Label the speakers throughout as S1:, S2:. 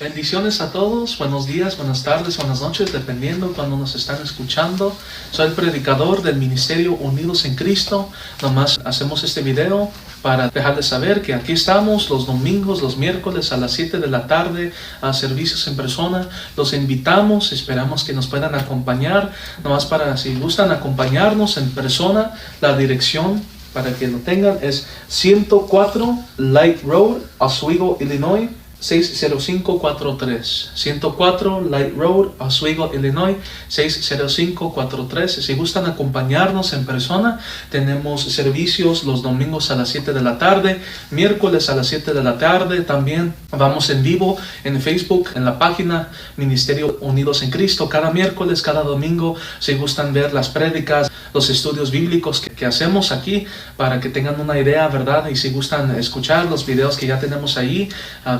S1: Bendiciones a todos, buenos días, buenas tardes, buenas noches, dependiendo cuando nos están escuchando. Soy el predicador del Ministerio Unidos en Cristo. Nomás hacemos este video para dejarles saber que aquí estamos los domingos, los miércoles a las 7 de la tarde a servicios en persona. Los invitamos, esperamos que nos puedan acompañar. Nomás para si gustan acompañarnos en persona, la dirección para que lo tengan es 104 Light Road, Oswego, Illinois 60543. 104 Light Road, Oswego, Illinois 60543. Si gustan acompañarnos en persona, tenemos servicios los domingos a las 7 de la tarde, miércoles a las 7 de la tarde. También vamos en vivo en Facebook, en la página Ministerio Unidos en Cristo, cada miércoles, cada domingo. Si gustan ver las prédicas, los estudios bíblicos que hacemos aquí, para que tengan una idea, ¿verdad? Y si gustan escuchar los videos que ya tenemos ahí,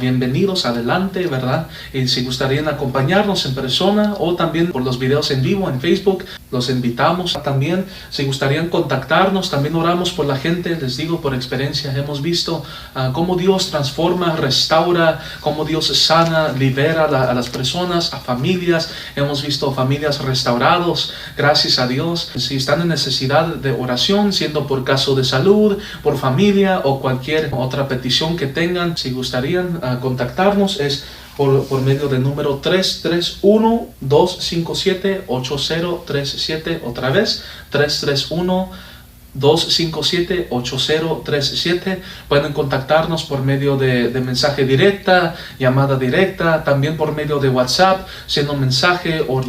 S1: bienvenidos, adelante, ¿verdad? Y si gustarían acompañarnos en persona o también por los videos en vivo en Facebook, los invitamos. También si gustarían contactarnos, también oramos por la gente. Les digo por experiencia, hemos visto cómo Dios transforma, restaura, cómo Dios sana, libera a las personas, a familias. Hemos visto familias restaurados, gracias a Dios. Si están en necesidad de oración, siendo por caso de salud, por familia o cualquier otra petición que tengan, si gustarían contactarnos, es por medio del número 331-257-8037. Otra vez, 331-257-8037. Pueden contactarnos por medio de mensaje directa, llamada directa, también por medio de WhatsApp, siendo mensaje o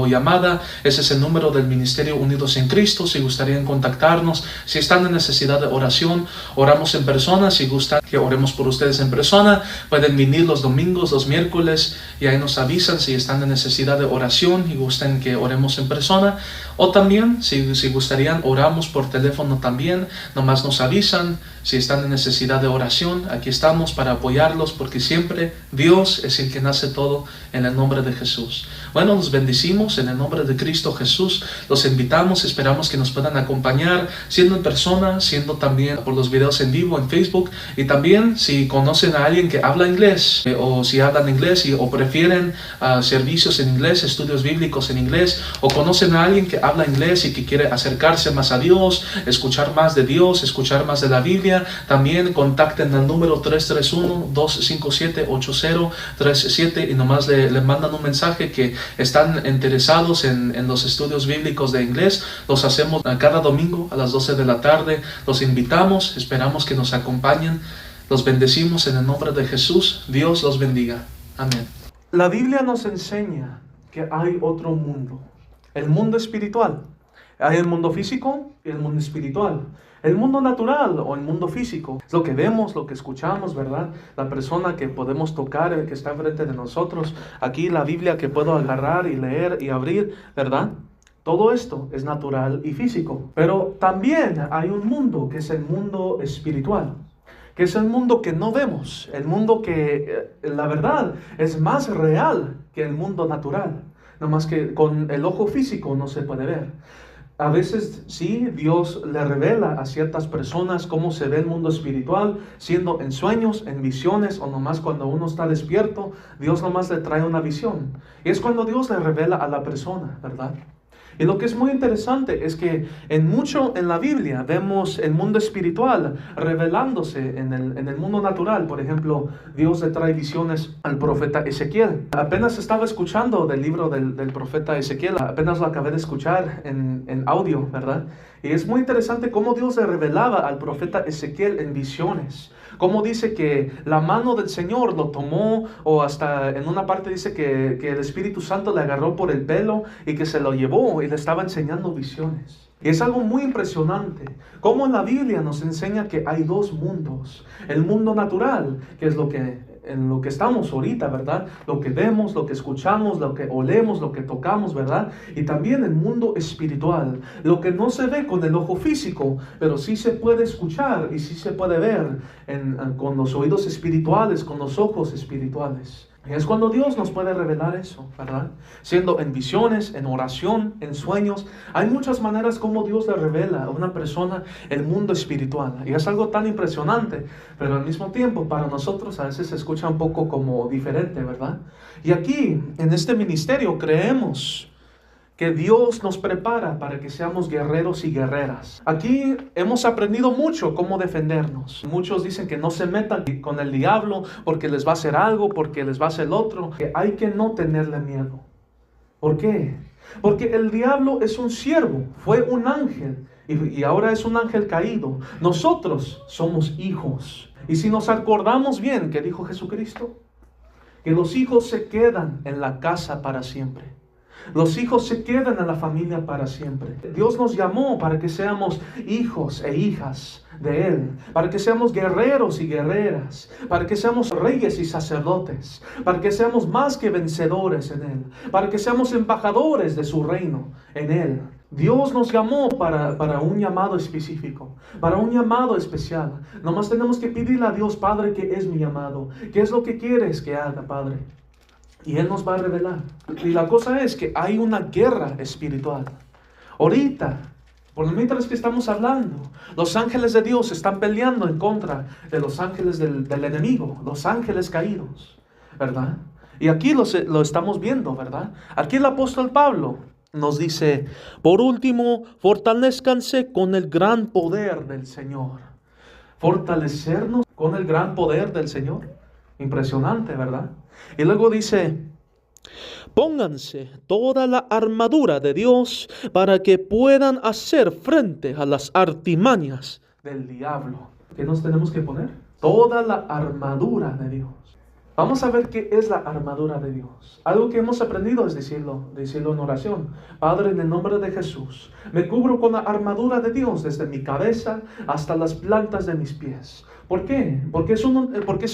S1: llamada. Ese es el número del Ministerio Unidos en Cristo. Si gustarían contactarnos, si están en necesidad de oración, oramos en persona. Si gustan que oremos por ustedes en persona, pueden venir los domingos, los miércoles, y ahí nos avisan si están en necesidad de oración y gustan que oremos en persona. O también, si gustarían, oramos por teléfono también. Nomás nos avisan si están en necesidad de oración. Aquí estamos para apoyarlos, porque siempre Dios es el que hace todo, en el nombre de Jesús. Bueno, los bendecimos en el nombre de Cristo Jesús. Los invitamos, esperamos que nos puedan acompañar, siendo en persona, siendo también por los videos en vivo en Facebook. Y también si conocen a alguien que habla inglés, o si hablan inglés o prefieren servicios en inglés, estudios bíblicos en inglés, o conocen a alguien que habla inglés y que quiere acercarse más a Dios, escuchar más de Dios, escuchar más de la Biblia, también contacten al número 331-257-8037 y nomás le mandan un mensaje que están interesados en los estudios bíblicos de inglés. Los hacemos cada domingo a las 12 de la tarde. Los invitamos, esperamos que nos acompañen. Los bendecimos en el nombre de Jesús. Dios los bendiga. Amén. La Biblia nos enseña que hay otro mundo, el mundo espiritual. Hay el mundo físico y el mundo espiritual. El mundo natural o el mundo físico es lo que vemos, lo que escuchamos, ¿verdad? La persona que podemos tocar, el que está enfrente de nosotros. Aquí la Biblia que puedo agarrar y leer y abrir, ¿verdad? Todo esto es natural y físico. Pero también hay un mundo que es el mundo espiritual, que es el mundo que no vemos, el mundo que, la verdad, es más real que el mundo natural. Nada más que con el ojo físico no se puede ver. A veces sí, Dios le revela a ciertas personas cómo se ve el mundo espiritual, siendo en sueños, en visiones, o nomás cuando uno está despierto, Dios nomás le trae una visión. Y es cuando Dios le revela a la persona, ¿verdad? Y lo que es muy interesante es que en la Biblia vemos el mundo espiritual revelándose en el mundo natural. Por ejemplo, Dios le trae visiones al profeta Ezequiel. Apenas estaba escuchando del libro del profeta Ezequiel, apenas lo acabé de escuchar en audio, ¿verdad? Y es muy interesante cómo Dios le revelaba al profeta Ezequiel en visiones. Cómo dice que la mano del Señor lo tomó, o hasta en una parte dice que el Espíritu Santo le agarró por el pelo y que se lo llevó y le estaba enseñando visiones. Y es algo muy impresionante, cómo en la Biblia nos enseña que hay dos mundos. El mundo natural, que es en lo que estamos ahorita, ¿verdad? Lo que vemos, lo que escuchamos, lo que olemos, lo que tocamos, ¿verdad? Y también el mundo espiritual, lo que no se ve con el ojo físico, pero sí se puede escuchar y sí se puede ver con los oídos espirituales, con los ojos espirituales. Y es cuando Dios nos puede revelar eso, ¿verdad? Siendo en visiones, en oración, en sueños. Hay muchas maneras como Dios le revela a una persona el mundo espiritual. Y es algo tan impresionante, pero al mismo tiempo para nosotros a veces se escucha un poco como diferente, ¿verdad? Y aquí, en este ministerio, creemos que Dios nos prepara para que seamos guerreros y guerreras. Aquí hemos aprendido mucho cómo defendernos. Muchos dicen que no se metan con el diablo porque les va a hacer algo, porque les va a hacer otro. Que hay que no tenerle miedo. ¿Por qué? Porque el diablo es un siervo, fue un ángel y ahora es un ángel caído. Nosotros somos hijos. Y si nos acordamos bien, ¿qué dijo Jesucristo? Que los hijos se quedan en la casa para siempre. Los hijos se quedan en la familia para siempre. Dios nos llamó para que seamos hijos e hijas de Él, para que seamos guerreros y guerreras, para que seamos reyes y sacerdotes, para que seamos más que vencedores en Él, para que seamos embajadores de su reino en Él. Dios nos llamó para un llamado específico, para un llamado especial. Nomás tenemos que pedirle a Dios: Padre, ¿qué es mi llamado? ¿Qué es lo que quieres que haga, Padre? Y Él nos va a revelar. Y la cosa es que hay una guerra espiritual. Ahorita, por mientras que estamos hablando, los ángeles de Dios están peleando en contra de los ángeles del enemigo, los ángeles caídos, ¿verdad? Y aquí lo estamos viendo, ¿verdad? Aquí el apóstol Pablo nos dice: por último, fortalezcanse con el gran poder del Señor. Fortalecernos con el gran poder del Señor. Impresionante, ¿verdad? Y luego dice: pónganse toda la armadura de Dios para que puedan hacer frente a las artimañas del diablo. ¿Qué nos tenemos que poner? Toda la armadura de Dios. Vamos a ver qué es la armadura de Dios. Algo que hemos aprendido es decirlo en oración: Padre, en el nombre de Jesús, me cubro con la armadura de Dios desde mi cabeza hasta las plantas de mis pies. ¿Por qué? Porque es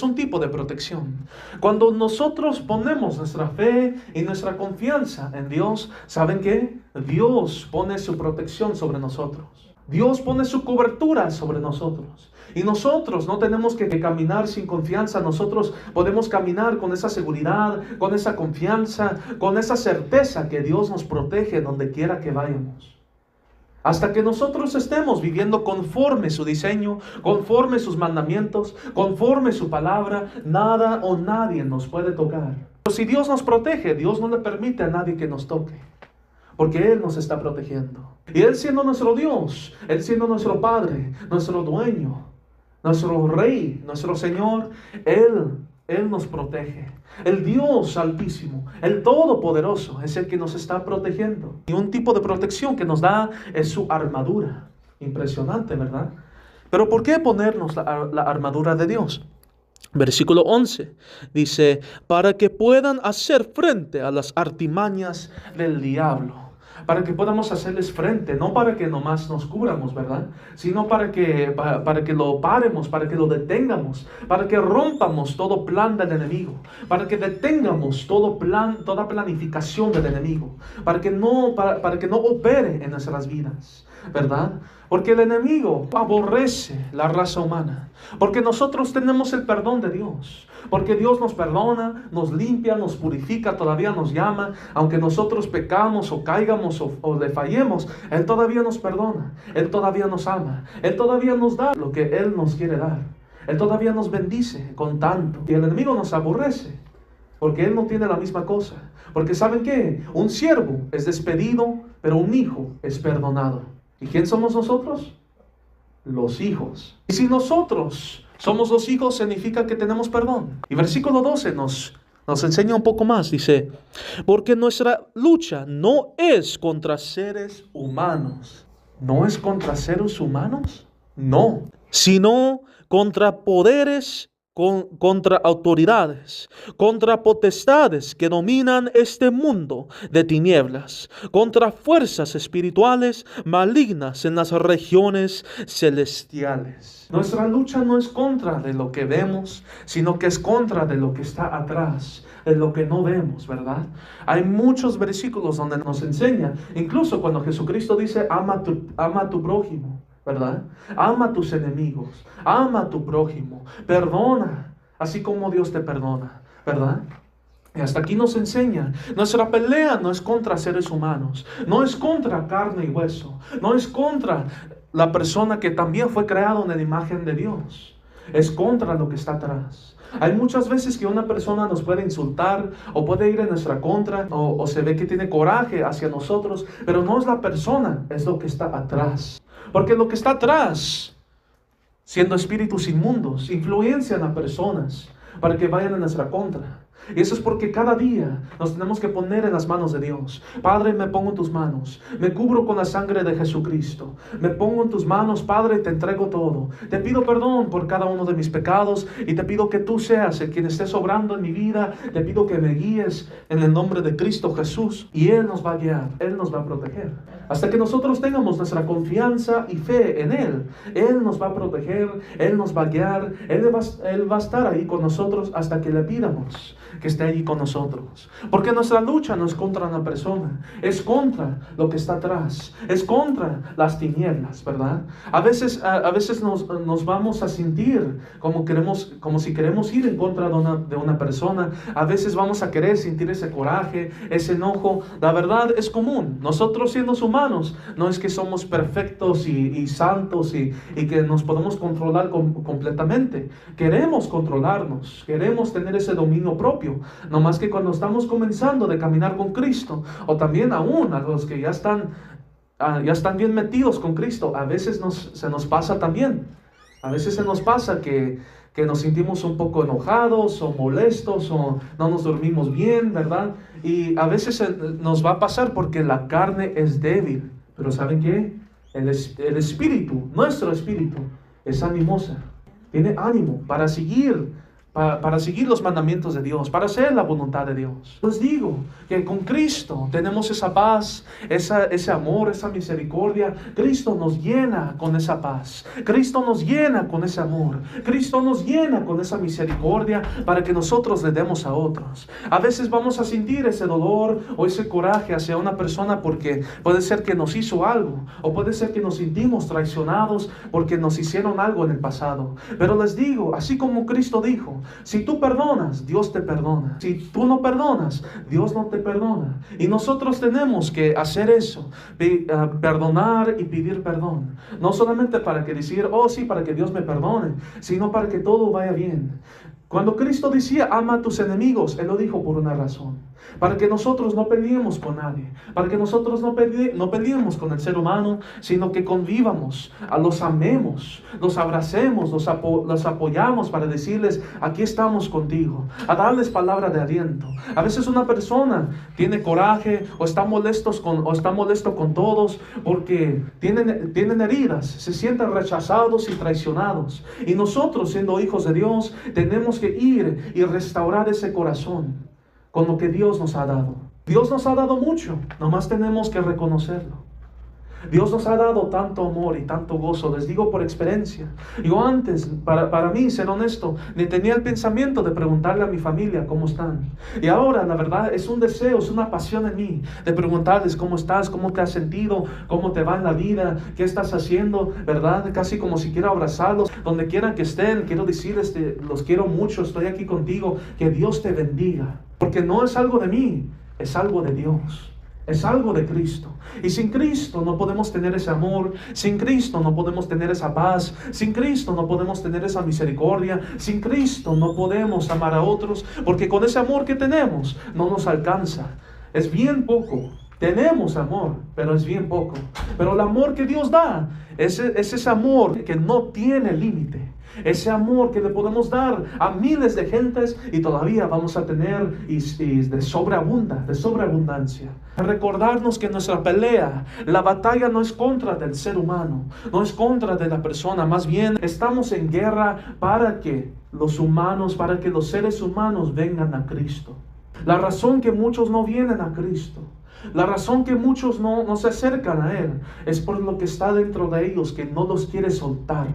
S1: un tipo de protección. Cuando nosotros ponemos nuestra fe y nuestra confianza en Dios, ¿saben qué? Dios pone su protección sobre nosotros. Dios pone su cobertura sobre nosotros. Y nosotros no tenemos que caminar sin confianza. Nosotros podemos caminar con esa seguridad, con esa confianza, con esa certeza que Dios nos protege donde quiera que vayamos. Hasta que nosotros estemos viviendo conforme su diseño, conforme sus mandamientos, conforme su palabra, nada o nadie nos puede tocar. Pero si Dios nos protege, Dios no le permite a nadie que nos toque, porque Él nos está protegiendo. Y Él siendo nuestro Dios, Él siendo nuestro Padre, nuestro dueño, nuestro Rey, nuestro Señor, Él nos protege. El Dios Altísimo, el Todopoderoso, es el que nos está protegiendo. Y un tipo de protección que nos da es su armadura. Impresionante, ¿verdad? Pero ¿por qué ponernos la armadura de Dios? Versículo 11 dice: para que puedan hacer frente a las artimañas del diablo. Para que podamos hacerles frente, no para que nomás nos cubramos, ¿verdad? Sino para que lo paremos, para que lo detengamos, para que rompamos todo plan del enemigo, para que detengamos toda planificación del enemigo, para que no opere en nuestras vidas, ¿verdad? Porque el enemigo aborrece la raza humana, porque nosotros tenemos el perdón de Dios, porque Dios nos perdona, nos limpia, nos purifica, todavía nos llama, aunque nosotros pecamos o caigamos o le fallemos, Él todavía nos perdona, Él todavía nos ama, Él todavía nos da lo que Él nos quiere dar, Él todavía nos bendice con tanto. Y el enemigo nos aborrece, porque Él no tiene la misma cosa. Porque ¿saben qué? Un siervo es despedido, pero un hijo es perdonado. ¿Y quién somos nosotros? Los hijos. Y si nosotros somos los hijos, significa que tenemos perdón. Y versículo 12 nos enseña un poco más. Dice: porque nuestra lucha no es contra seres humanos. ¿No es contra seres humanos? No. Sino contra poderes, contra autoridades, contra potestades que dominan este mundo de tinieblas, contra fuerzas espirituales malignas en las regiones celestiales. Nuestra lucha no es contra de lo que vemos, sino que es contra de lo que está atrás, de lo que no vemos, ¿verdad? Hay muchos versículos donde nos enseña, incluso cuando Jesucristo dice: ama a tu prójimo, ¿verdad? Ama a tus enemigos, ama a tu prójimo, perdona, así como Dios te perdona, ¿verdad? Y hasta aquí nos enseña, nuestra pelea no es contra seres humanos, no es contra carne y hueso, no es contra la persona que también fue creado en la imagen de Dios, es contra lo que está atrás. Hay muchas veces que una persona nos puede insultar o puede ir en nuestra contra o se ve que tiene coraje hacia nosotros, pero no es la persona, es lo que está atrás. Porque lo que está atrás, siendo espíritus inmundos, influencian a personas para que vayan en nuestra contra. Y eso es porque cada día nos tenemos que poner en las manos de Dios. Padre, me pongo en tus manos, me cubro con la sangre de Jesucristo, me pongo en tus manos, Padre, te entrego todo. Te pido perdón por cada uno de mis pecados y te pido que tú seas el quien esté sobrando en mi vida. Te pido que me guíes en el nombre de Cristo Jesús, y Él nos va a guiar, Él nos va a proteger. Hasta que nosotros tengamos nuestra confianza y fe en Él, Él nos va a proteger, Él nos va a guiar, Él va a estar ahí con nosotros hasta que le pidamos que esté allí con nosotros. Porque nuestra lucha no es contra una persona, es contra lo que está atrás, es contra las tinieblas, ¿verdad? A veces nos vamos a sentir como si queremos ir en contra de una persona. A veces vamos a querer sentir ese coraje, ese enojo. La verdad es común. Nosotros, siendo humanos, no es que somos perfectos y santos y que nos podemos controlar completamente. Queremos controlarnos, queremos tener ese dominio propio. No más que cuando estamos comenzando de caminar con Cristo, o también aún a los que ya están bien metidos con Cristo, a veces se nos pasa también. A veces se nos pasa que nos sentimos un poco enojados o molestos o no nos dormimos bien, ¿verdad? Y a veces nos va a pasar porque la carne es débil. Pero ¿saben qué? El espíritu, nuestro espíritu, es animosa. Tiene ánimo para seguir los mandamientos de Dios, para hacer la voluntad de Dios. Les digo que con Cristo tenemos esa paz, ese amor, esa misericordia. Cristo nos llena con esa paz, Cristo nos llena con ese amor, Cristo nos llena con esa misericordia para que nosotros le demos a otros. A veces vamos a sentir ese dolor o ese coraje hacia una persona porque puede ser que nos hizo algo, o puede ser que nos sentimos traicionados porque nos hicieron algo en el pasado. Pero les digo, así como Cristo dijo, si tú perdonas, Dios te perdona. Si tú no perdonas, Dios no te perdona. Y nosotros tenemos que hacer eso, perdonar y pedir perdón. No solamente para que decir, oh sí, para que Dios me perdone, sino para que todo vaya bien. Cuando Cristo decía, ama a tus enemigos, Él lo dijo por una razón. Para que nosotros no peleemos con nadie. Para que nosotros no peleemos con el ser humano, sino que convivamos, los amemos, los abracemos, los apoyamos para decirles, aquí estamos contigo. A darles palabra de aliento. A veces una persona tiene coraje o está molesto con todos porque tienen heridas, se sienten rechazados y traicionados. Y nosotros, siendo hijos de Dios, tenemos que ir y restaurar ese corazón con lo que Dios nos ha dado. Dios nos ha dado mucho, nomás tenemos que reconocerlo. Dios nos ha dado tanto amor y tanto gozo. Les digo por experiencia. Yo antes, para mí, ser honesto, ni tenía el pensamiento de preguntarle a mi familia cómo están. Y ahora, la verdad, es un deseo, es una pasión en mí de preguntarles cómo estás, cómo te has sentido, cómo te va en la vida, qué estás haciendo, ¿verdad? Casi como si quiero abrazarlos, donde quieran que estén. Quiero decirles, los quiero mucho, estoy aquí contigo, que Dios te bendiga. Porque no es algo de mí, es algo de Dios. Es algo de Cristo. Y sin Cristo no podemos tener ese amor. Sin Cristo no podemos tener esa paz. Sin Cristo no podemos tener esa misericordia. Sin Cristo no podemos amar a otros. Porque con ese amor que tenemos no nos alcanza. Es bien poco. Tenemos amor, pero es bien poco. Pero el amor que Dios da es ese amor que no tiene límite. Ese amor que le podemos dar a miles de gentes y todavía vamos a tener y de sobreabundancia. Recordarnos que nuestra pelea, la batalla no es contra del ser humano, no es contra de la persona, más bien estamos en guerra para que los seres humanos vengan a Cristo. La razón que muchos no vienen a Cristo, la razón que muchos no se acercan a Él, es por lo que está dentro de ellos, que no los quiere soltar.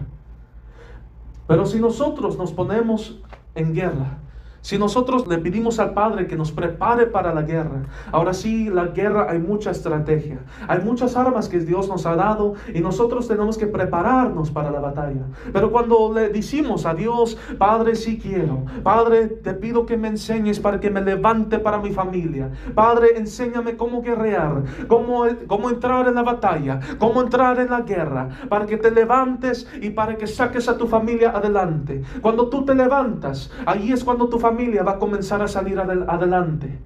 S1: Pero si nosotros nos ponemos en guerra, Si nosotros le pedimos al Padre que nos prepare para la guerra, ahora sí, la guerra hay mucha estrategia, hay muchas armas que Dios nos ha dado y nosotros tenemos que prepararnos para la batalla. Pero cuando le decimos a Dios, Padre, sí quiero, Padre, te pido que me enseñes para que me levante para mi familia, Padre, enséñame cómo guerrear, cómo entrar en la batalla, cómo entrar en la guerra, para que te levantes y para que saques a tu familia adelante. Cuando tú te levantas, ahí es cuando tu familia va a comenzar a salir adelante.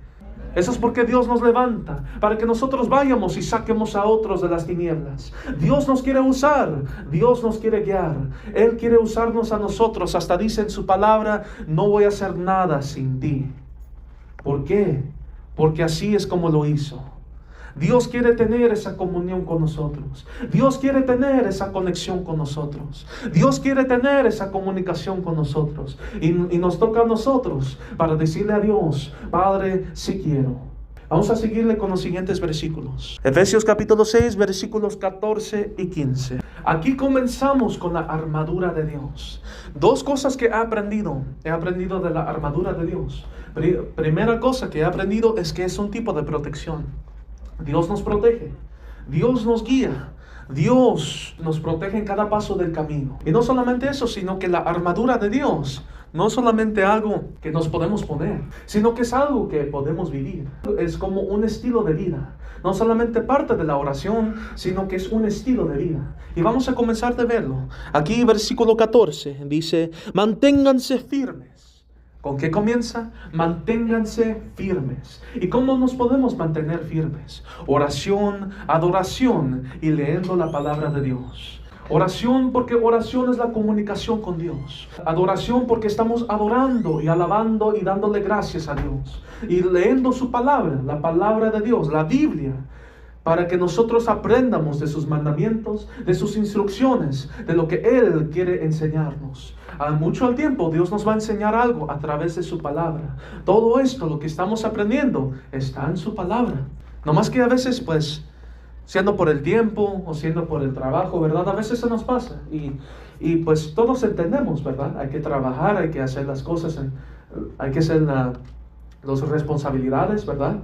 S1: Eso es porque Dios nos levanta, para que nosotros vayamos y saquemos a otros de las tinieblas. Dios nos quiere usar, Dios nos quiere guiar. Él quiere usarnos a nosotros. Hasta dice en su palabra, no voy a hacer nada sin ti. ¿Por qué? Porque así es como lo hizo. Dios quiere tener esa comunión con nosotros. Dios quiere tener esa conexión con nosotros. Dios quiere tener esa comunicación con nosotros. Y nos toca a nosotros para decirle a Dios, Padre, sí quiero. Vamos a seguirle con los siguientes versículos. Efesios capítulo 6, versículos 14 y 15. Aquí comenzamos con la armadura de Dios. Dos cosas que he aprendido. He aprendido de la armadura de Dios. Primera cosa que he aprendido es que es un tipo de protección. Dios nos protege, Dios nos guía, Dios nos protege en cada paso del camino. Y no solamente eso, sino que la armadura de Dios no es solamente algo que nos podemos poner, sino que es algo que podemos vivir. Es como un estilo de vida. No solamente parte de la oración, sino que es un estilo de vida. Y vamos a comenzar de verlo. Aquí versículo 14 dice, manténganse firmes. ¿Con qué comienza? Manténganse firmes. ¿Y cómo nos podemos mantener firmes? Oración, adoración y leyendo la palabra de Dios. Oración porque oración es la comunicación con Dios. Adoración porque estamos adorando y alabando y dándole gracias a Dios. Y leyendo su palabra, la palabra de Dios, la Biblia, para que nosotros aprendamos de sus mandamientos, de sus instrucciones, de lo que Él quiere enseñarnos. Mucho al tiempo Dios nos va a enseñar algo a través de su palabra. Todo esto, lo que estamos aprendiendo, está en su palabra. No más que a veces, pues, siendo por el tiempo o siendo por el trabajo, ¿verdad? A veces se nos pasa. Y pues todos entendemos, ¿verdad? Hay que trabajar, hay que hacer las cosas, hay que hacer las responsabilidades, ¿verdad?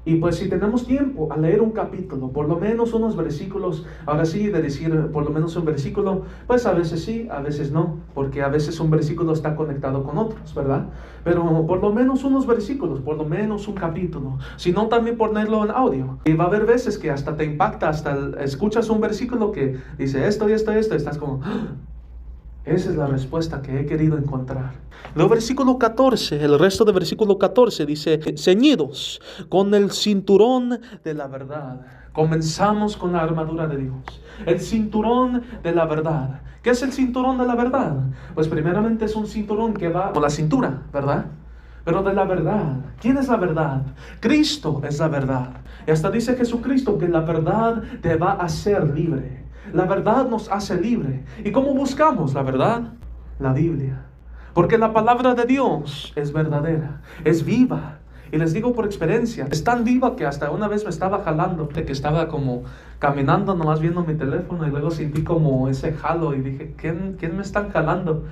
S1: Y pues si tenemos tiempo a leer un capítulo, por lo menos unos versículos, ahora sí, de decir por lo menos un versículo, pues a veces sí, a veces no, porque a veces un versículo está conectado con otros, ¿verdad? Pero por lo menos unos versículos, por lo menos un capítulo, si no también ponerlo en audio. Y va a haber veces que hasta te impacta, escuchas un versículo que dice esto y esto y esto, y estás como... Esa es la respuesta que he querido encontrar. Luego versículo 14, el resto del versículo 14 dice, ceñidos con el cinturón de la verdad. Comenzamos con la armadura de Dios. El cinturón de la verdad. ¿Qué es el cinturón de la verdad? Pues primeramente es un cinturón que va por la cintura, ¿verdad? Pero de la verdad. ¿Quién es la verdad? Cristo es la verdad. Y hasta dice Jesucristo que la verdad te va a hacer libre. La verdad nos hace libre. ¿Y cómo buscamos la verdad? La Biblia. Porque la palabra de Dios es verdadera, es viva. Y les digo por experiencia, es tan viva que hasta una vez me estaba jalando, de que estaba como caminando nomás viendo mi teléfono y luego sentí como ese jalo y dije, ¿quién me están jalando?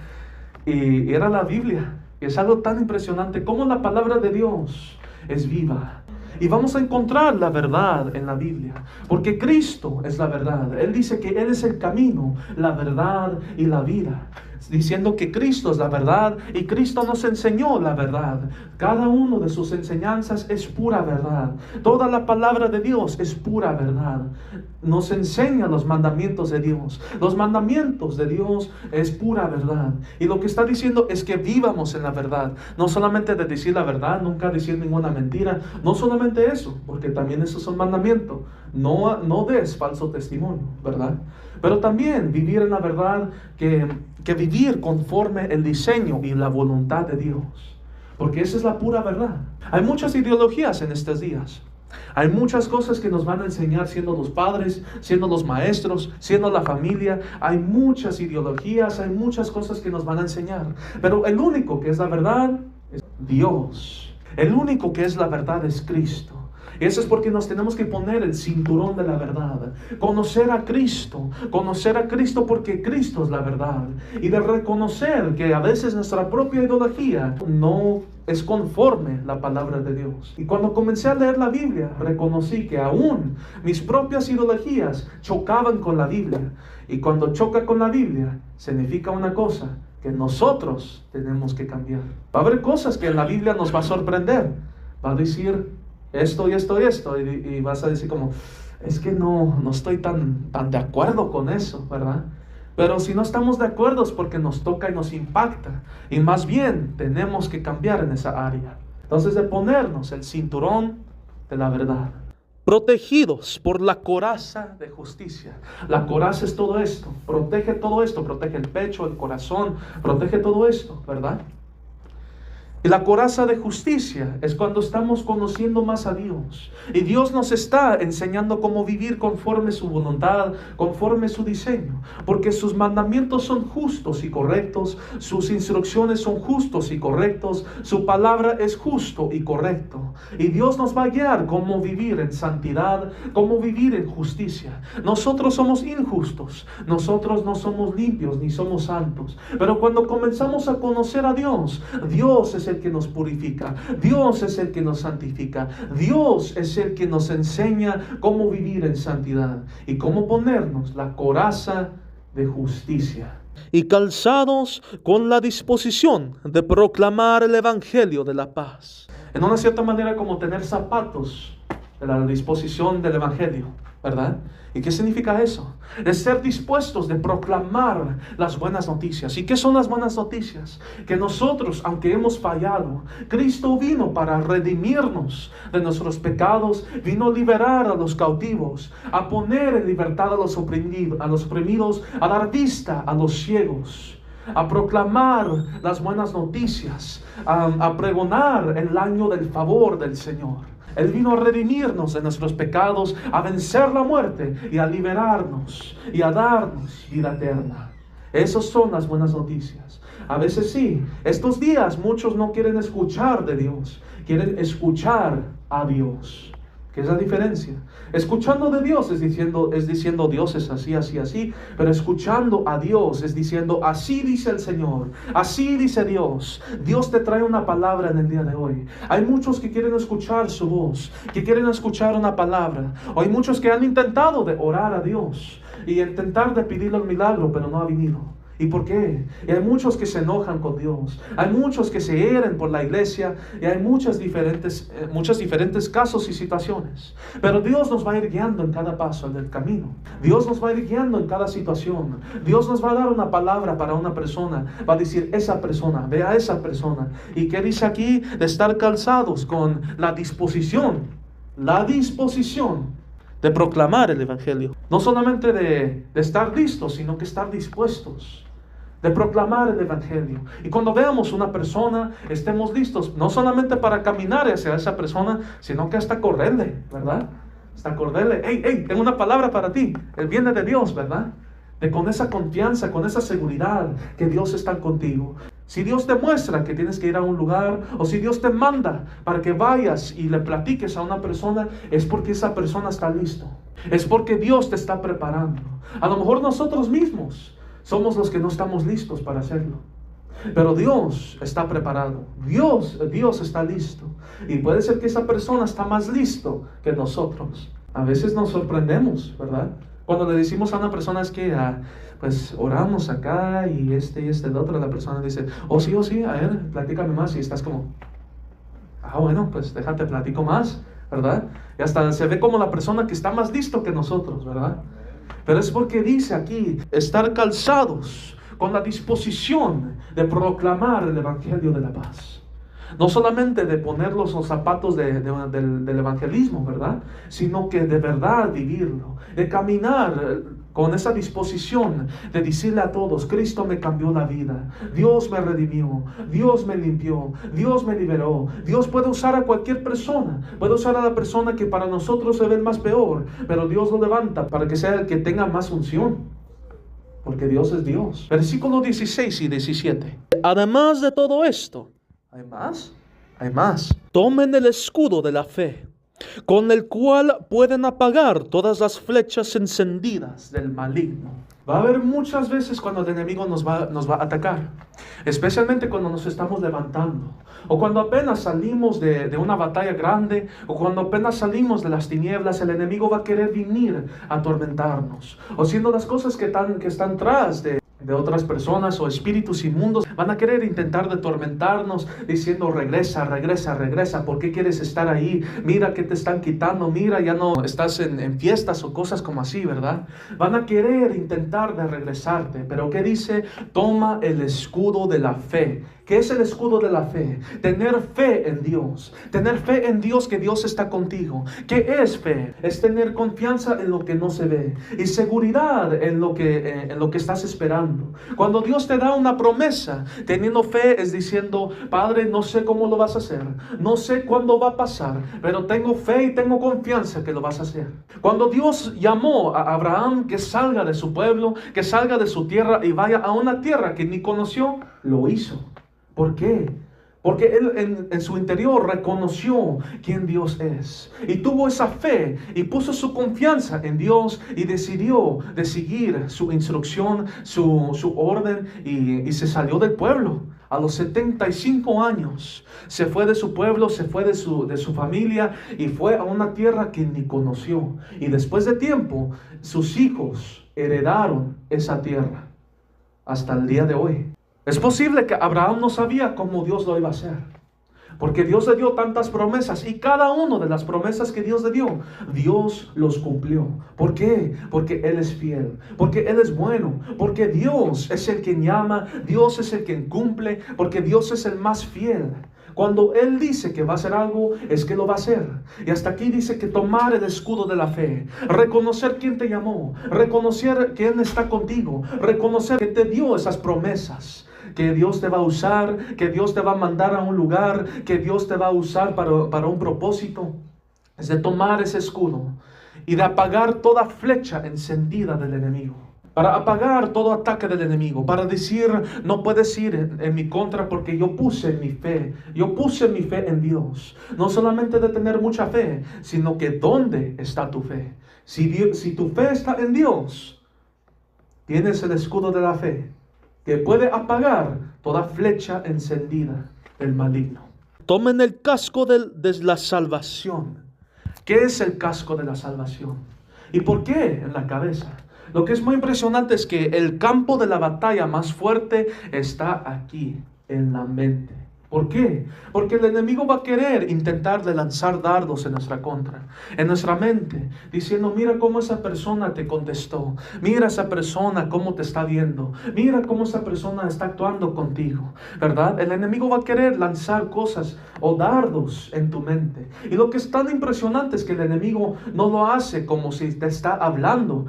S1: Y era la Biblia. Y es algo tan impresionante como la palabra de Dios es viva. Y vamos a encontrar la verdad en la Biblia, porque Cristo es la verdad. Él dice que Él es el camino, la verdad y la vida. Diciendo que Cristo es la verdad y Cristo nos enseñó la verdad. Cada uno de sus enseñanzas es pura verdad. Toda la palabra de Dios es pura verdad. Nos enseña los mandamientos de Dios. Los mandamientos de Dios es pura verdad. Y lo que está diciendo es que vivamos en la verdad. No solamente de decir la verdad, nunca decir ninguna mentira. No solamente eso, porque también eso es un mandamiento. No des falso testimonio, ¿verdad? Pero también vivir en la verdad, que vivir conforme el diseño y la voluntad de Dios. Porque esa es la pura verdad. Hay muchas ideologías en estos días. Hay muchas cosas que nos van a enseñar siendo los padres, siendo los maestros, siendo la familia. Hay muchas ideologías, hay muchas cosas que nos van a enseñar. Pero el único que es la verdad es Dios. El único que es la verdad es Cristo. Y eso es porque nos tenemos que poner el cinturón de la verdad. Conocer a Cristo porque Cristo es la verdad. Y de reconocer que a veces nuestra propia ideología no es conforme la palabra de Dios. Y cuando comencé a leer la Biblia, reconocí que aún mis propias ideologías chocaban con la Biblia. Y cuando choca con la Biblia, significa una cosa, que nosotros tenemos que cambiar. Va a haber cosas que en la Biblia nos va a sorprender. Va a decir esto y esto y esto. Y vas a decir como, es que no estoy tan de acuerdo con eso, ¿verdad? Pero si no estamos de acuerdo es porque nos toca y nos impacta. Y más bien tenemos que cambiar en esa área. Entonces, de ponernos el cinturón de la verdad. Protegidos por la coraza de justicia. La coraza es todo esto. Protege todo esto. Protege el pecho, el corazón. Protege todo esto, ¿verdad? Y la coraza de justicia es cuando estamos conociendo más a Dios. Y Dios nos está enseñando cómo vivir conforme su voluntad, conforme su diseño. Porque sus mandamientos son justos y correctos. Sus instrucciones son justos y correctos. Su palabra es justo y correcto. Y Dios nos va a guiar cómo vivir en santidad, cómo vivir en justicia. Nosotros somos injustos. Nosotros no somos limpios ni somos santos. Pero cuando comenzamos a conocer a Dios, Dios es el que nos purifica, Dios es el que nos santifica, Dios es el que nos enseña cómo vivir en santidad y cómo ponernos la coraza de justicia. Y calzados con la disposición de proclamar el evangelio de la paz. En una cierta manera, como tener zapatos de la disposición del evangelio, ¿verdad? ¿Y qué significa eso? Es ser dispuestos de proclamar las buenas noticias. ¿Y qué son las buenas noticias? Que nosotros, aunque hemos fallado, Cristo vino para redimirnos de nuestros pecados, vino a liberar a los cautivos, a poner en libertad a los oprimidos, a dar vista a los ciegos, a proclamar las buenas noticias, a pregonar el año del favor del Señor. Él vino a redimirnos de nuestros pecados, a vencer la muerte y a liberarnos y a darnos vida eterna. Esas son las buenas noticias. A veces sí, estos días muchos no quieren escuchar de Dios, quieren escuchar a Dios. ¿Qué es la diferencia? Escuchando de Dios es diciendo Dios es así, así, así. Pero escuchando a Dios es diciendo así dice el Señor, así dice Dios. Dios te trae una palabra en el día de hoy. Hay muchos que quieren escuchar su voz, que quieren escuchar una palabra. O hay muchos que han intentado de orar a Dios y intentar de pedirle el milagro, pero no ha venido. ¿Y por qué? Y hay muchos que se enojan con Dios. Hay muchos que se hieren por la iglesia. Y hay muchos diferentes casos y situaciones. Pero Dios nos va a ir guiando en cada paso del camino. Dios nos va a ir guiando en cada situación. Dios nos va a dar una palabra para una persona. Va a decir, esa persona, ve a esa persona. ¿Y qué dice aquí? De estar calzados con la disposición. La disposición de proclamar el evangelio. No solamente de estar listos, sino que estar dispuestos de proclamar el evangelio. Y cuando veamos una persona, estemos listos, no solamente para caminar hacia esa persona, sino que hasta correrle, ¿verdad? Hasta correrle, hey, tengo una palabra para ti, él viene de Dios, ¿verdad? Con esa confianza, con esa seguridad que Dios está contigo. Si Dios te muestra que tienes que ir a un lugar, o si Dios te manda para que vayas y le platiques a una persona, es porque esa persona está listo. Es porque Dios te está preparando. A lo mejor nosotros mismos somos los que no estamos listos para hacerlo. Pero Dios está preparado. Dios está listo. Y puede ser que esa persona está más listo que nosotros. A veces nos sorprendemos, ¿verdad? Cuando le decimos a una persona es que pues oramos acá y este de otro, la persona dice, oh sí, a ver, platícame más. Y estás como, bueno, pues déjate platico más, ¿verdad? Y hasta se ve como la persona que está más listo que nosotros, ¿verdad? Pero es porque dice aquí, estar calzados con la disposición de proclamar el evangelio de la paz. No solamente de ponerlos los zapatos del evangelismo, ¿verdad? Sino que de verdad vivirlo, de caminar con esa disposición de decirle a todos, Cristo me cambió la vida, Dios me redimió, Dios me limpió, Dios me liberó. Dios puede usar a cualquier persona, puede usar a la persona que para nosotros se ve más peor, pero Dios lo levanta para que sea el que tenga más unción, porque Dios es Dios. Versículos 16 y 17. Además de todo esto, ¿hay más? Hay más. Tomen el escudo de la fe, con el cual pueden apagar todas las flechas encendidas del maligno. Va a haber muchas veces cuando el enemigo nos va a atacar, especialmente cuando nos estamos levantando, o cuando apenas salimos de una batalla grande, o cuando apenas salimos de las tinieblas. El enemigo va a querer venir a atormentarnos, o siendo las cosas que están tras de otras personas o espíritus inmundos, van a querer intentar de atormentarnos diciendo: regresa, regresa, regresa, ¿por qué quieres estar ahí? Mira que te están quitando, mira, ya no estás en fiestas o cosas como así, ¿verdad? Van a querer intentar de regresarte, pero ¿qué dice? Toma el escudo de la fe. ¿Qué es el escudo de la fe? Tener fe en Dios. Tener fe en Dios, que Dios está contigo. ¿Qué es fe? Es tener confianza en lo que no se ve y seguridad en lo que estás esperando. Cuando Dios te da una promesa, teniendo fe es diciendo: Padre, no sé cómo lo vas a hacer, no sé cuándo va a pasar, pero tengo fe y tengo confianza que lo vas a hacer. Cuando Dios llamó a Abraham que salga de su pueblo, que salga de su tierra y vaya a una tierra que ni conoció, lo hizo. ¿Por qué? Porque él en su interior reconoció quién Dios es y tuvo esa fe y puso su confianza en Dios y decidió de seguir su instrucción, su orden, y se salió del pueblo. A los 75 años se fue de su pueblo, se fue de su familia y fue a una tierra que ni conoció. Y después de tiempo, sus hijos heredaron esa tierra hasta el día de hoy. Es posible que Abraham no sabía cómo Dios lo iba a hacer, porque Dios le dio tantas promesas, y cada una de las promesas que Dios le dio, Dios los cumplió. ¿Por qué? Porque Él es fiel, porque Él es bueno, porque Dios es el quien llama, Dios es el quien cumple, porque Dios es el más fiel. Cuando Él dice que va a hacer algo, es que lo va a hacer. Y hasta aquí dice que tomar el escudo de la fe, reconocer quién te llamó, reconocer quién está contigo, reconocer que te dio esas promesas, que Dios te va a usar, que Dios te va a mandar a un lugar, que Dios te va a usar para un propósito. Es de tomar ese escudo y de apagar toda flecha encendida del enemigo, para apagar todo ataque del enemigo, para decir: no puedes ir en mi contra, porque yo puse mi fe en Dios. No solamente de tener mucha fe, sino que ¿dónde está tu fe? Si tu fe está en Dios, tienes el escudo de la fe, que puede apagar toda flecha encendida del maligno. Tomen el casco de la salvación. ¿Qué es el casco de la salvación? ¿Y por qué en la cabeza? Lo que es muy impresionante es que el campo de la batalla más fuerte está aquí, en la mente. ¿Por qué? Porque el enemigo va a querer intentar de lanzar dardos en nuestra contra, en nuestra mente, diciendo: mira cómo esa persona te contestó, mira esa persona cómo te está viendo, mira cómo esa persona está actuando contigo, ¿verdad? El enemigo va a querer lanzar cosas o dardos en tu mente. Y lo que es tan impresionante es que el enemigo no lo hace como si te está hablando.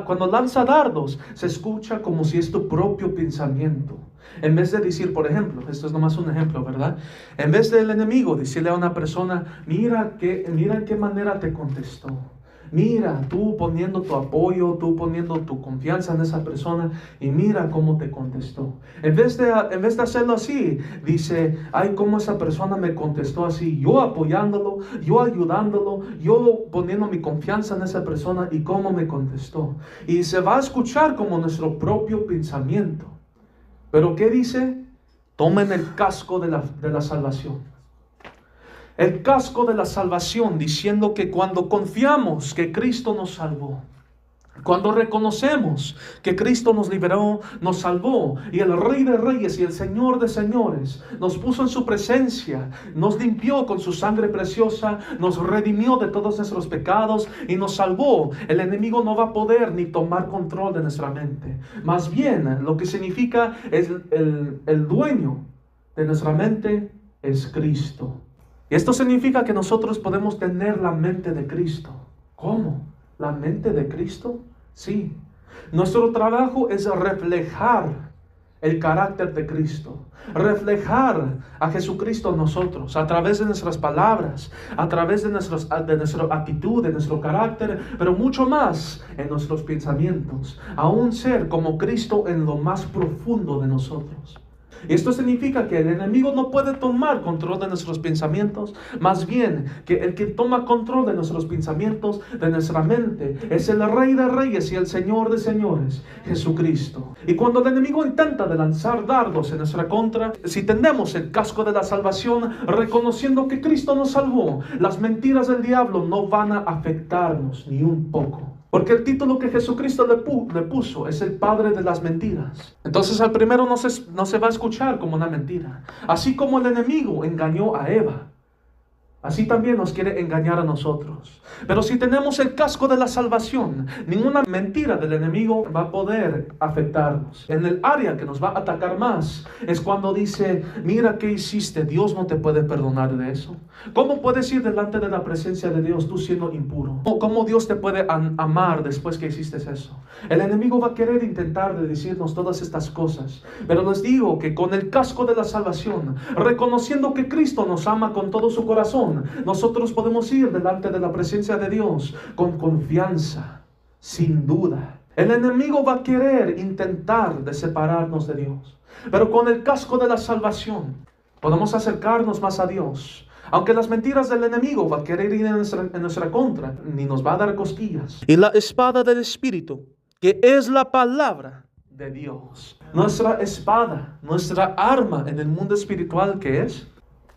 S1: Cuando lanza dardos, se escucha como si es tu propio pensamiento. En vez de decir, por ejemplo, esto es nomás un ejemplo, ¿verdad? En vez del enemigo decirle a una persona: mira en qué manera te contestó, mira, tú poniendo tu apoyo, tú poniendo tu confianza en esa persona, y mira cómo te contestó. En vez de hacerlo así, dice: ay, cómo esa persona me contestó así, yo apoyándolo, yo ayudándolo, yo poniendo mi confianza en esa persona, y cómo me contestó. Y se va a escuchar como nuestro propio pensamiento. Pero ¿qué dice? Tomen el casco de la salvación. El casco de la salvación, diciendo que cuando confiamos que Cristo nos salvó, cuando reconocemos que Cristo nos liberó, nos salvó, y el Rey de Reyes y el Señor de Señores nos puso en su presencia, nos limpió con su sangre preciosa, nos redimió de todos nuestros pecados y nos salvó, el enemigo no va a poder ni tomar control de nuestra mente. Más bien, lo que significa es el dueño de nuestra mente es Cristo. Y esto significa que nosotros podemos tener la mente de Cristo. ¿Cómo? ¿La mente de Cristo? Sí. Nuestro trabajo es reflejar el carácter de Cristo, reflejar a Jesucristo en nosotros, a través de nuestras palabras, a través de nuestra actitud, de nuestro carácter, pero mucho más en nuestros pensamientos, a un ser como Cristo en lo más profundo de nosotros. Y esto significa que el enemigo no puede tomar control de nuestros pensamientos. Más bien, que el que toma control de nuestros pensamientos, de nuestra mente, es el Rey de Reyes y el Señor de Señores, Jesucristo. Y cuando el enemigo intenta de lanzar dardos en nuestra contra, si tenemos el casco de la salvación, reconociendo que Cristo nos salvó, las mentiras del diablo no van a afectarnos ni un poco. Porque el título que Jesucristo le puso es el padre de las mentiras. Entonces al primero no se va a escuchar como una mentira. Así como el enemigo engañó a Eva, así también nos quiere engañar a nosotros. Pero si tenemos el casco de la salvación, ninguna mentira del enemigo va a poder afectarnos. En el área que nos va a atacar más es cuando dice: mira qué hiciste, Dios no te puede perdonar de eso. ¿Cómo puedes ir delante de la presencia de Dios tú siendo impuro? ¿Cómo Dios te puede amar después que hiciste eso? El enemigo va a querer intentar de decirnos todas estas cosas. Pero les digo que con el casco de la salvación, reconociendo que Cristo nos ama con todo su corazón, nosotros podemos ir delante de la presencia de Dios con confianza, sin duda. El enemigo va a querer intentar de separarnos de Dios, pero con el casco de la salvación podemos acercarnos más a Dios. Aunque las mentiras del enemigo va a querer ir en nuestra contra, ni nos va a dar cosquillas. Y la espada del Espíritu, que es la palabra de Dios. Nuestra espada, nuestra arma en el mundo espiritual, ¿qué es?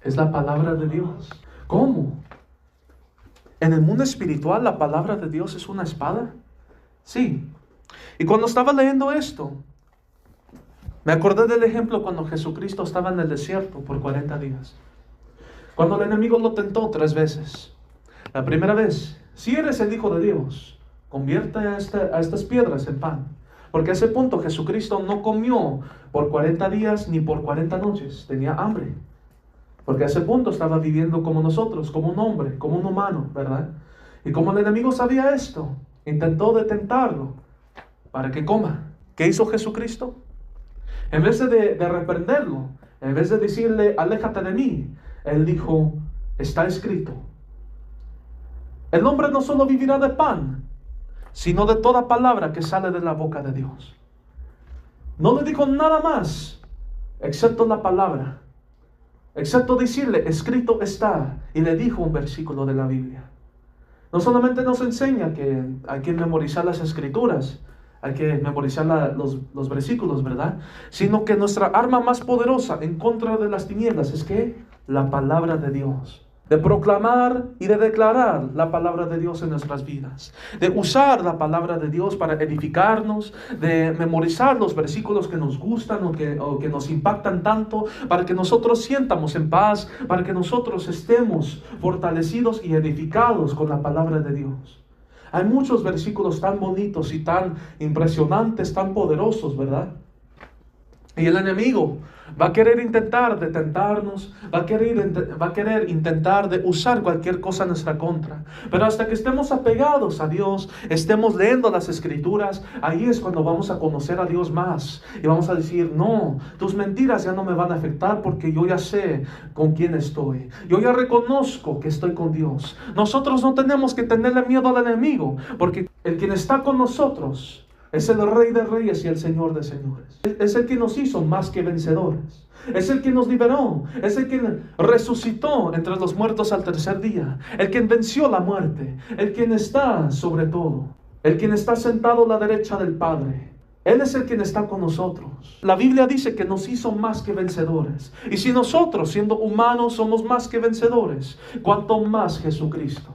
S1: Es la palabra de Dios. ¿Cómo? ¿En el mundo espiritual la palabra de Dios es una espada? Sí. Y cuando estaba leyendo esto, me acordé del ejemplo cuando Jesucristo estaba en el desierto por 40 días. Cuando el enemigo lo tentó 3 veces. La primera vez: si eres el Hijo de Dios, convierte a estas piedras en pan. Porque a ese punto Jesucristo no comió por 40 días ni por 40 noches. Tenía hambre. Porque a ese punto estaba viviendo como nosotros, como un hombre, como un humano, ¿verdad? Y como el enemigo sabía esto, intentó de tentarlo para que coma. ¿Qué hizo Jesucristo? En vez de reprenderlo, en vez de decirle: aléjate de mí, Él dijo: está escrito. El hombre no solo vivirá de pan, sino de toda palabra que sale de la boca de Dios. No le dijo nada más, excepto la palabra. Excepto decirle: escrito está. Y le dijo un versículo de la Biblia. No solamente nos enseña que hay que memorizar las escrituras, hay que memorizar los versículos, ¿verdad? Sino que nuestra arma más poderosa en contra de las tinieblas es ¿qué? La palabra de Dios. De proclamar y de declarar la palabra de Dios en nuestras vidas. De usar la palabra de Dios para edificarnos. De memorizar los versículos que nos gustan o que nos impactan tanto. Para que nosotros sientamos en paz. Para que nosotros estemos fortalecidos y edificados con la palabra de Dios. Hay muchos versículos tan bonitos y tan impresionantes, tan poderosos, ¿verdad? Y el enemigo va a querer intentar de tentarnos, va a querer intentar de usar cualquier cosa en nuestra contra. Pero hasta que estemos apegados a Dios, estemos leyendo las escrituras, ahí es cuando vamos a conocer a Dios más. Y vamos a decir: no, tus mentiras ya no me van a afectar porque yo ya sé con quién estoy. Yo ya reconozco que estoy con Dios. Nosotros no tenemos que tenerle miedo al enemigo, porque el quien está con nosotros es el Rey de Reyes y el Señor de Señores. Es el que nos hizo más que vencedores. Es el que nos liberó. Es el que resucitó entre los muertos al tercer día. El que venció la muerte. El quien está sobre todo. El quien está sentado a la derecha del Padre. Él es el quien está con nosotros. La Biblia dice que nos hizo más que vencedores. Y si nosotros, siendo humanos, somos más que vencedores, ¿cuánto más Jesucristo?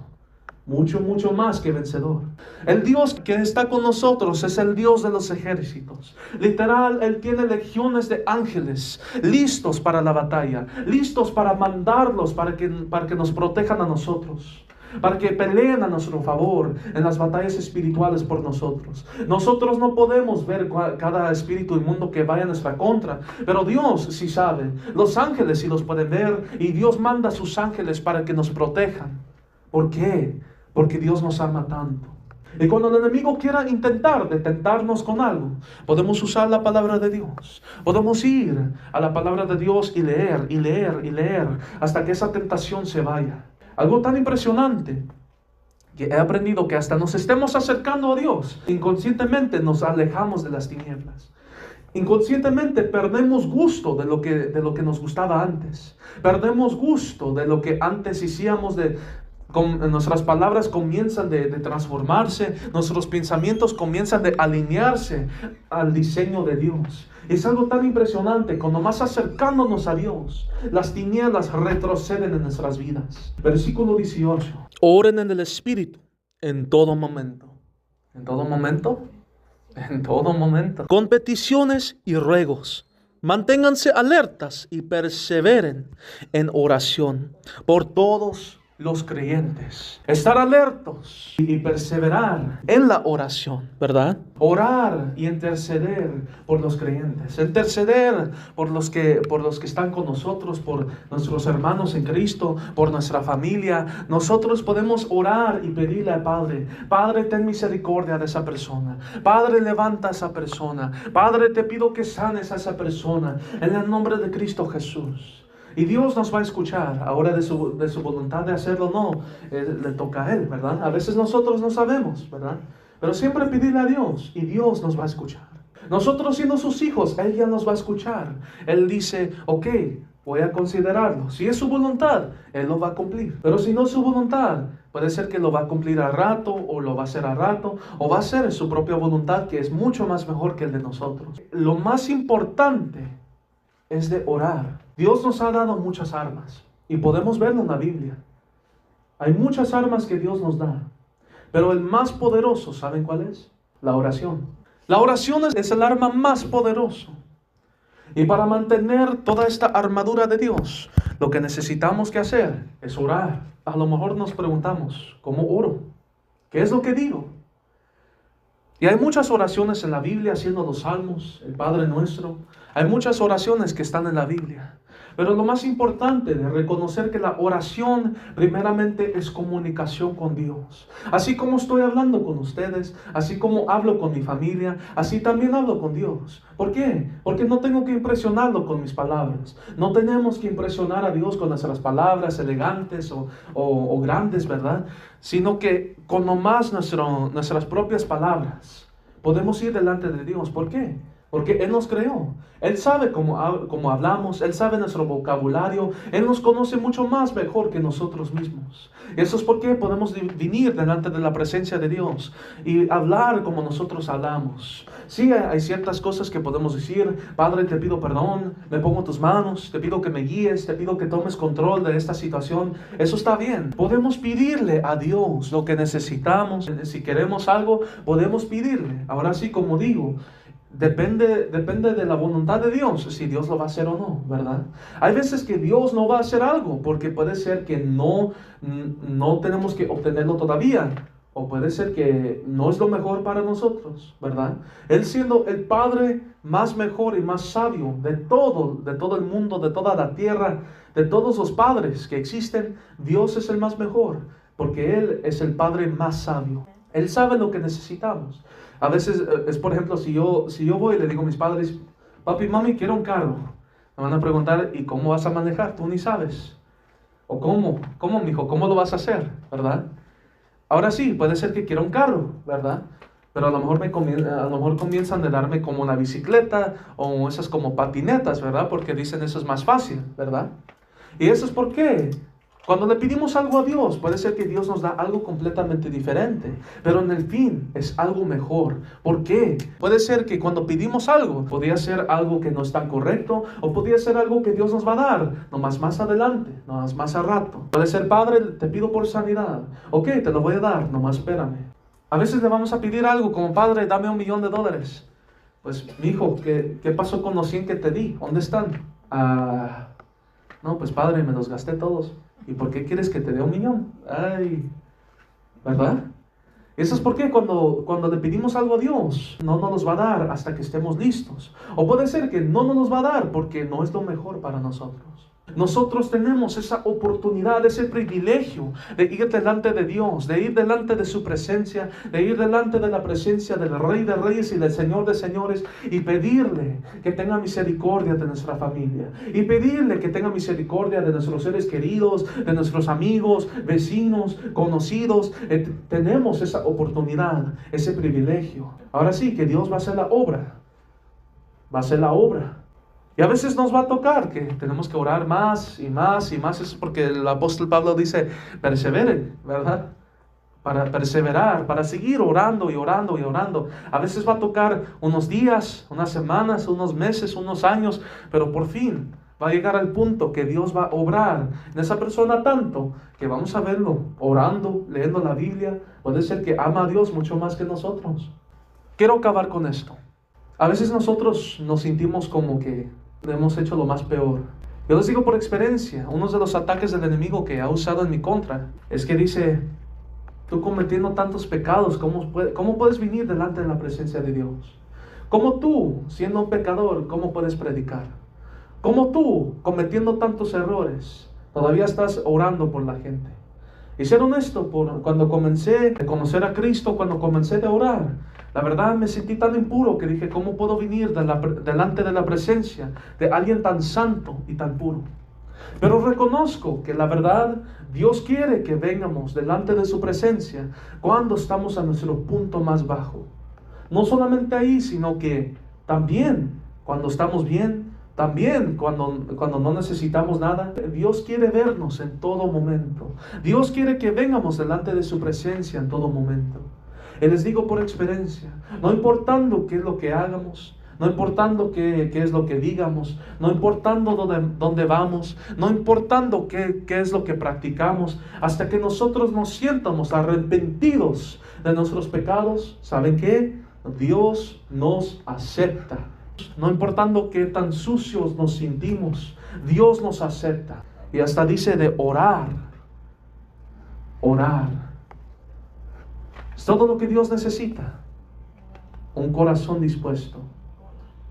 S1: Mucho, mucho más que vencedor. El Dios que está con nosotros es el Dios de los ejércitos. Literal, Él tiene legiones de ángeles listos para la batalla, listos para mandarlos para que nos protejan a nosotros, para que peleen a nuestro favor en las batallas espirituales por nosotros. Nosotros no podemos ver cada espíritu inmundo que vaya a nuestra contra, pero Dios sí sabe. Los ángeles sí los pueden ver, y Dios manda a sus ángeles para que nos protejan. ¿Por qué? Porque Dios nos ama tanto. Y cuando el enemigo quiera intentar de tentarnos con algo, podemos usar la palabra de Dios. Podemos ir a la palabra de Dios y leer, y leer, y leer, hasta que esa tentación se vaya. Algo tan impresionante que he aprendido que hasta nos estemos acercando a Dios, inconscientemente nos alejamos de las tinieblas. inconscientemente perdemos gusto de lo que nos gustaba antes. Perdemos gusto de lo que antes hacíamos, nuestras palabras comienzan de transformarse, nuestros pensamientos comienzan de alinearse al diseño de Dios. Es algo tan impresionante, cuando más acercándonos a Dios, las tinieblas retroceden en nuestras vidas. Versículo 18. Oren en el Espíritu en todo momento. ¿En todo momento? En todo momento. Con peticiones y ruegos. Manténganse alertas y perseveren en oración por todos los creyentes. Estar alertos y perseverar en la oración, ¿verdad? Orar y interceder por los creyentes. Interceder por los que están con nosotros, por nuestros hermanos en Cristo, por nuestra familia. Nosotros podemos orar y pedirle al Padre: Padre, ten misericordia de esa persona. Padre, levanta a esa persona. Padre, te pido que sanes a esa persona en el nombre de Cristo Jesús. Y Dios nos va a escuchar. Ahora de su voluntad de hacerlo no, le toca a Él, ¿verdad? A veces nosotros no sabemos, ¿verdad? Pero siempre pedirle a Dios y Dios nos va a escuchar. Nosotros siendo sus hijos, Él ya nos va a escuchar. Él dice: ok, voy a considerarlo. Si es su voluntad, Él lo va a cumplir. Pero si no es su voluntad, puede ser que lo va a cumplir al rato, o lo va a hacer al rato, o va a ser su propia voluntad, que es mucho más mejor que el de nosotros. Lo más importante es de orar. Dios nos ha dado muchas armas y podemos verlo en la Biblia. Hay muchas armas que Dios nos da, pero el más poderoso, ¿saben cuál es? La oración. La oración es el arma más poderoso. Y para mantener toda esta armadura de Dios, lo que necesitamos que hacer es orar. A lo mejor nos preguntamos: ¿cómo oro? ¿Qué es lo que digo? Y hay muchas oraciones en la Biblia, haciendo los salmos, el Padre Nuestro. Hay muchas oraciones que están en la Biblia. Pero lo más importante de reconocer que la oración primeramente es comunicación con Dios. Así como estoy hablando con ustedes, así como hablo con mi familia, así también hablo con Dios. ¿Por qué? Porque no tengo que impresionarlo con mis palabras. No tenemos que impresionar a Dios con nuestras palabras elegantes o grandes, ¿verdad? Sino que con nomás nuestras propias palabras podemos ir delante de Dios. ¿Por qué? Porque Él nos creó. Él sabe cómo hablamos. Él sabe nuestro vocabulario. Él nos conoce mucho más mejor que nosotros mismos. Eso es porque podemos venir delante de la presencia de Dios y hablar como nosotros hablamos. Sí, hay ciertas cosas que podemos decir: Padre, te pido perdón, me pongo en tus manos, te pido que me guíes, te pido que tomes control de esta situación. Eso está bien. Podemos pedirle a Dios lo que necesitamos. Si queremos algo, podemos pedirle. Ahora sí, como digo, depende de la voluntad de Dios, si Dios lo va a hacer o no, ¿verdad? Hay veces que Dios no va a hacer algo porque puede ser que no tenemos que obtenerlo todavía, o puede ser que no es lo mejor para nosotros, ¿verdad? Él, siendo el Padre más mejor y más sabio de todo el mundo, de toda la tierra, de todos los padres que existen, Dios es el más mejor porque Él es el Padre más sabio. Él sabe lo que necesitamos. A veces es, por ejemplo, si yo voy y le digo a mis padres: papi, mami, quiero un carro. Me van a preguntar: ¿y cómo vas a manejar? Tú ni sabes. ¿O cómo, mijo? ¿Cómo lo vas a hacer? ¿Verdad? Ahora sí, puede ser que quiera un carro, ¿verdad? Pero a lo mejor comienzan a darme como una bicicleta o esas como patinetas, ¿verdad? Porque dicen eso es más fácil, ¿verdad? Y eso es por qué. Cuando le pedimos algo a Dios, puede ser que Dios nos da algo completamente diferente, pero en el fin es algo mejor. ¿Por qué? Puede ser que cuando pedimos algo, podría ser algo que no es tan correcto, o podría ser algo que Dios nos va a dar, nomás más adelante, nomás más a rato. Puede ser: Padre, te pido por sanidad. Ok, te lo voy a dar, nomás espérame. A veces le vamos a pedir algo como: Padre, dame $1 millón. Pues, mijo, ¿qué pasó con los 100 que te di? ¿Dónde están? No, pues Padre, me los gasté todos. ¿Y por qué quieres que te dé $1 millón? Ay, ¿verdad? Eso es porque cuando le pedimos algo a Dios, no nos va a dar hasta que estemos listos. O puede ser que no nos va a dar porque no es lo mejor para nosotros. Nosotros tenemos esa oportunidad, ese privilegio de ir delante de Dios, de ir delante de su presencia, de ir delante de la presencia del Rey de Reyes y del Señor de Señores, y pedirle que tenga misericordia de nuestra familia, y pedirle que tenga misericordia de nuestros seres queridos, de nuestros amigos, vecinos, conocidos. Tenemos esa oportunidad, ese privilegio. Ahora sí, que Dios va a hacer la obra. va a ser la obra. Y a veces nos va a tocar que tenemos que orar más y más y más. Es porque el apóstol Pablo dice, perseveren, ¿verdad? Para perseverar, para seguir orando y orando y orando. A veces va a tocar unos días, unas semanas, unos meses, unos años, pero por fin va a llegar al punto que Dios va a obrar en esa persona tanto que vamos a verlo orando, leyendo la Biblia. Puede ser que ama a Dios mucho más que nosotros. Quiero acabar con esto. A veces nosotros nos sentimos como que hemos hecho lo más peor. Yo les digo por experiencia, uno de los ataques del enemigo que ha usado en mi contra es que dice, tú cometiendo tantos pecados, ¿cómo puedes venir delante de la presencia de Dios? ¿Cómo tú, siendo un pecador, cómo puedes predicar? ¿Cómo tú, cometiendo tantos errores, todavía estás orando por la gente? Y ser honesto, cuando comencé a conocer a Cristo, cuando comencé a orar, la verdad me sentí tan impuro que dije, ¿cómo puedo venir delante de la presencia de alguien tan santo y tan puro? Pero reconozco que la verdad, Dios quiere que vengamos delante de su presencia cuando estamos a nuestro punto más bajo. No solamente ahí, sino que también cuando estamos bien, también cuando no necesitamos nada. Dios quiere vernos en todo momento. Dios quiere que vengamos delante de su presencia en todo momento. Y les digo por experiencia, no importando qué es lo que hagamos, no importando qué es lo que digamos, no importando dónde vamos, no importando qué es lo que practicamos, hasta que nosotros nos sientamos arrepentidos de nuestros pecados, ¿saben qué? Dios nos acepta. No importando qué tan sucios nos sentimos, Dios nos acepta. Y hasta dice de orar. Orar. Es todo lo que Dios necesita. Un corazón dispuesto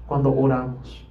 S1: cuando oramos.